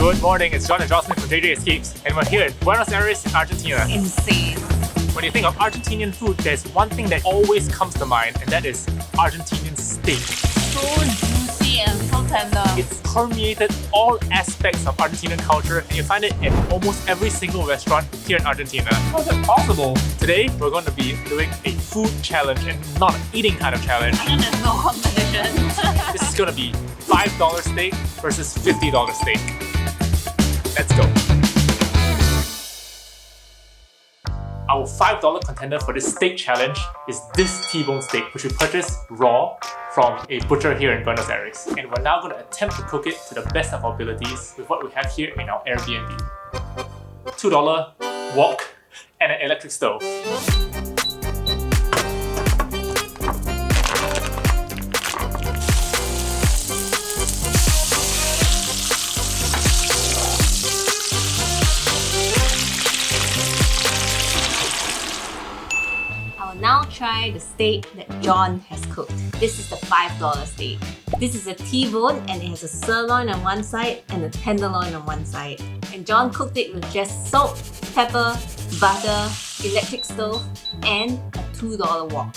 Good morning, it's John and Jocelyn from JJ Escapes, and we're here in Buenos Aires, Argentina. Insane. When you think of Argentinian food, there's one thing that always comes to mind, and that is Argentinian steak. So juicy and so tender. It's permeated all aspects of Argentinian culture, and you find it in almost every single restaurant here in Argentina. How is it possible? Today, we're going to be doing a food challenge and not an eating kind of challenge. And there's no competition. This is going to be $5 steak versus $50 steak. Let's go. Our $5 contender for this steak challenge is this T-bone steak, which we purchased raw from a butcher here in Buenos Aires. And we're now going to attempt to cook it to the best of our abilities with what we have here in our Airbnb. $2 wok and an electric stove. Now try the steak that John has cooked. This is the $5 steak. This is a T-bone and it has a sirloin on one side and a tenderloin on one side. And John cooked it with just salt, pepper, butter, electric stove, and a $2 wok.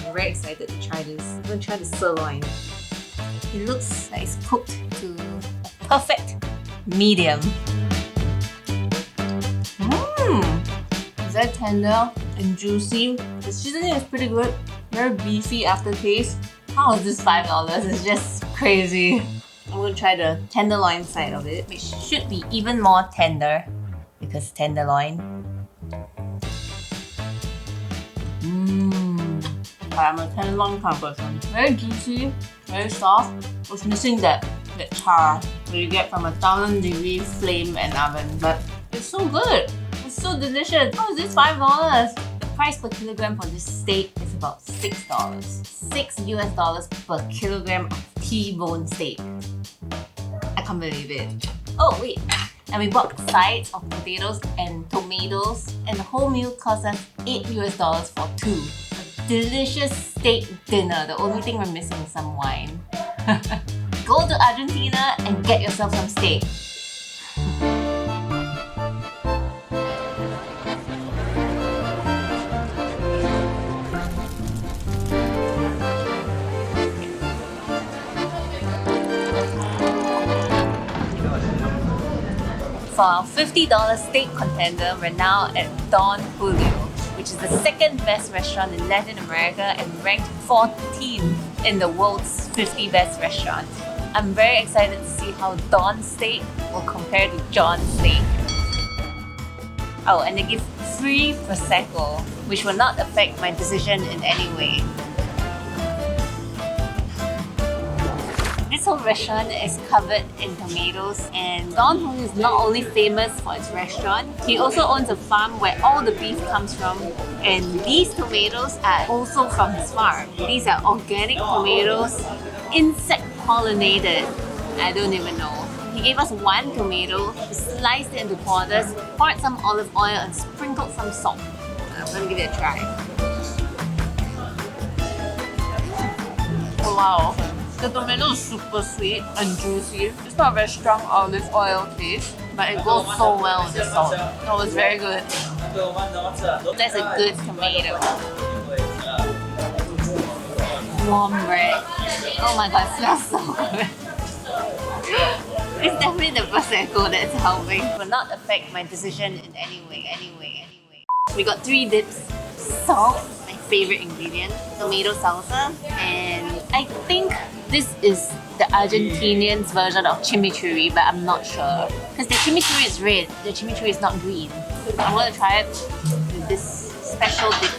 I'm very excited to try this. I'm going to try the sirloin. It looks like it's cooked to a perfect medium. Very tender and juicy. The seasoning is pretty good. Very beefy aftertaste. How is this $5? It's just crazy. I'm gonna try the tenderloin side of it, which should be even more tender because tenderloin. I'm a tenderloin kind of person. Very juicy, very soft. It's missing that char that you get from a 1000-degree flame and oven, but it's so good. It's so delicious. How is this $5? The price per kilogram for this steak is about $6. $6 per kilogram of T-bone steak. I can't believe it. Oh wait, and we bought sides of potatoes and tomatoes, and the whole meal cost us $8 for two. A delicious steak dinner. The only thing we're missing is some wine. Go to Argentina and get yourself some steak. For our $50 steak contender, we're now at Don Julio, which is the second best restaurant in Latin America and ranked 14th in the world's 50 best restaurants. I'm very excited to see how Don's steak will compare to John's steak. Oh, and they give free Prosecco, which will not affect my decision in any way. This whole restaurant is covered in tomatoes, and Don Julio is not only famous for its restaurant, he also owns a farm where all the beef comes from, and these tomatoes are also from his farm. These are organic tomatoes, insect pollinated. I don't even know. He gave us one tomato, sliced it into quarters, poured some olive oil and sprinkled some salt. I'm gonna give it a try. Wow. The tomato is super sweet and juicy. It's not a very strong olive oil taste, but it goes so well with the salt. It was very good. That's a good tomato. Warm bread. Oh my god, it smells so good. It's definitely the Prosecco that's helping. It will not affect my decision in any way. We got 3 dips. Salt, my favorite ingredient, tomato salsa, and I think this is the Argentinian's version of chimichurri, but I'm not sure. Because the chimichurri is red, the chimichurri is not green. I'm going to try it with this special dip.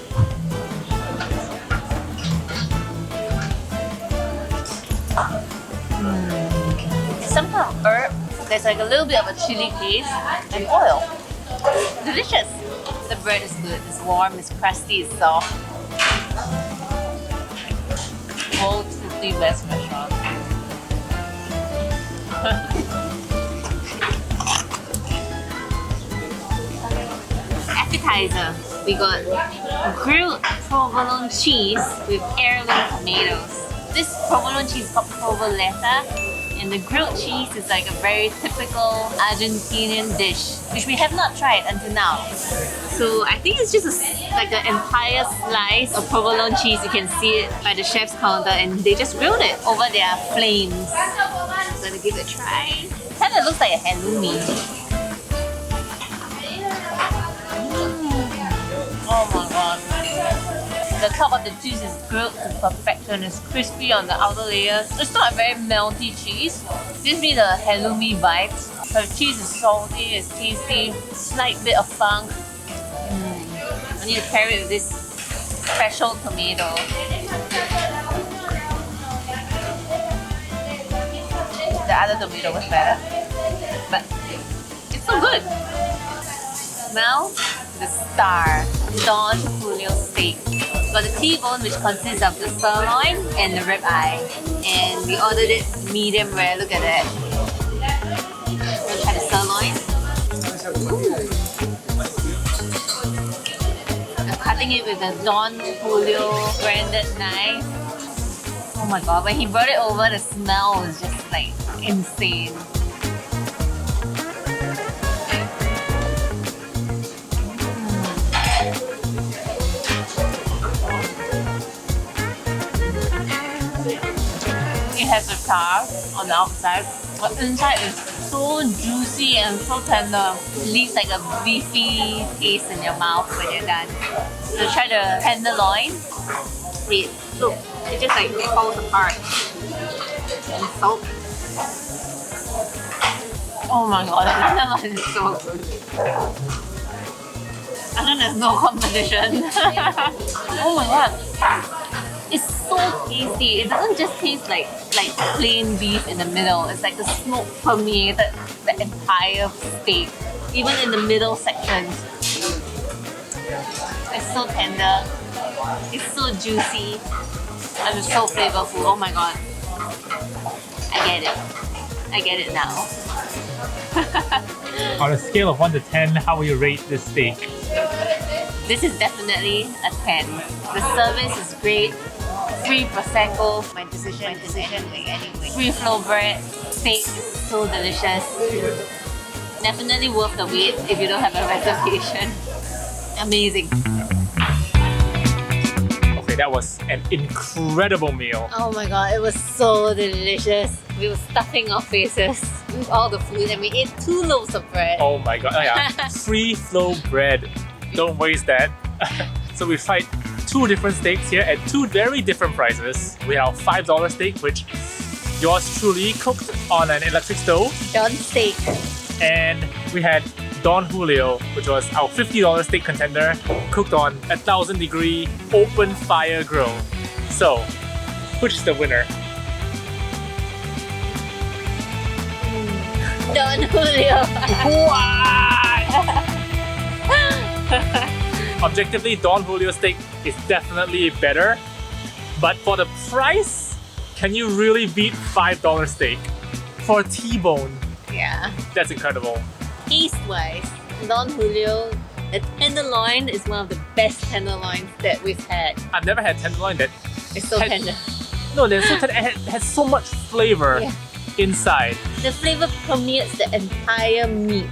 Some kind of herb, there's like a little bit of a chili taste, and oil. Delicious! The bread is good, it's warm, it's crusty, it's soft. World's 50 best restaurant. Appetizer. We got grilled provolone cheese with heirloom tomatoes. This provolone cheese is called provoletta, And the grilled cheese is like a very typical Argentinian dish, which we have not tried until now. So I think it's just like an entire slice of provolone cheese. You can see it by the chef's counter, and they just grilled it over their flames. I'm gonna give it a try. Kind of looks like a halloumi. Oh my god. The top of the cheese is grilled to perfection. It's crispy on the outer layer. It's not a very melty cheese. It gives me the halloumi vibes. The cheese is salty, it's tasty, slight bit of funk. I need to pair it with this special tomato. The other tomato was better, but it's so good. Now, the star, Don Julio steak. Got the T-bone, which consists of the sirloin and the ribeye, and we ordered it medium rare. Look at that. Let's try the sirloin. I'm cutting it with the Don Julio branded knife. Oh my god! When he brought it over, the smell was just like insane. It has a char on the outside, but inside is so juicy and so tender. It leaves like a beefy taste in your mouth when you're done. So try the tenderloin. Wait, look, it just like it falls apart. And salt. Oh my god, the tenderloin is so good. I think there's no competition. Oh my god. It's so tasty. It doesn't just taste like plain beef in the middle. It's like the smoke permeated the entire steak, even in the middle sections. It's so tender. It's so juicy. And it's so flavorful. Oh my god. I get it. I get it now. On a scale of 1 to 10, how will you rate this steak? This is definitely a 10. The service is great. Free prosecco. My decision like anyway. Free flow bread. Steak is so delicious. Definitely worth the wait if you don't have a reservation. Amazing. Okay, that was an incredible meal. Oh my god, it was so delicious. We were stuffing our faces with all the food, and we ate 2 loaves of bread. Oh my god, oh yeah. Free flow bread. Don't waste that. So we tried 2 different steaks here at 2 very different prices. We have $5 steak, which yours truly cooked on an electric stove. Don steak. And we had Don Julio, which was our $50 steak contender, cooked on 1,000-degree open fire grill. So, which is the winner? Don Julio. Objectively, Don Julio steak is definitely better, but for the price, can you really beat $5 steak for a T-bone? Yeah. That's incredible. Taste-wise, Don Julio, the tenderloin is one of the best tenderloins that we've had. I've never had tenderloin that It's so tender. No, they're so tender. It has so much flavor inside. The flavor permeates the entire meat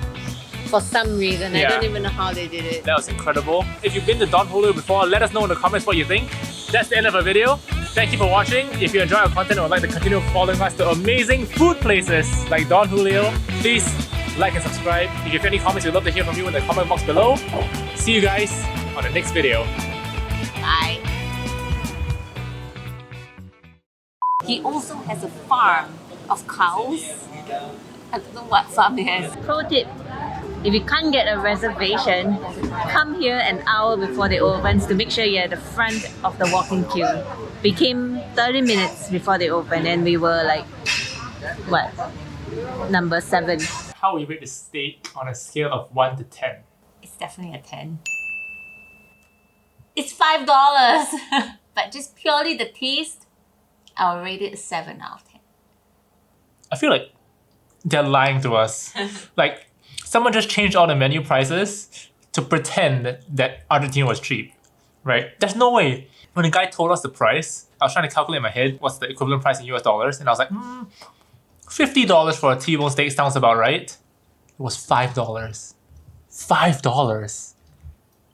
for some reason. Yeah. I don't even know how they did it. That was incredible. If you've been to Don Julio before, let us know in the comments what you think. That's the end of our video. Thank you for watching. If you enjoy our content and would like to continue following us to amazing food places like Don Julio, please like and subscribe. If you have any comments, we'd love to hear from you in the comment box below. See you guys on the next video. Bye. He also has a farm of cows. I don't know what farm he has. Pro tip. If you can't get a reservation, come here an hour before they open to make sure you're at the front of the walking queue. We came 30 minutes before they opened and we were like, what? Number 7. How will you rate the steak on a scale of 1 to 10? It's definitely a 10. It's $5! But just purely the taste, I'll rate it a 7 out of 10. I feel like they're lying to us. Like, someone just changed all the menu prices to pretend that Argentina was cheap, right? There's no way. When the guy told us the price, I was trying to calculate in my head what's the equivalent price in US dollars, and I was like, $50 for a T-bone steak sounds about right. It was $5. $5.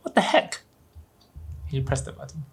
What the heck? You press the button.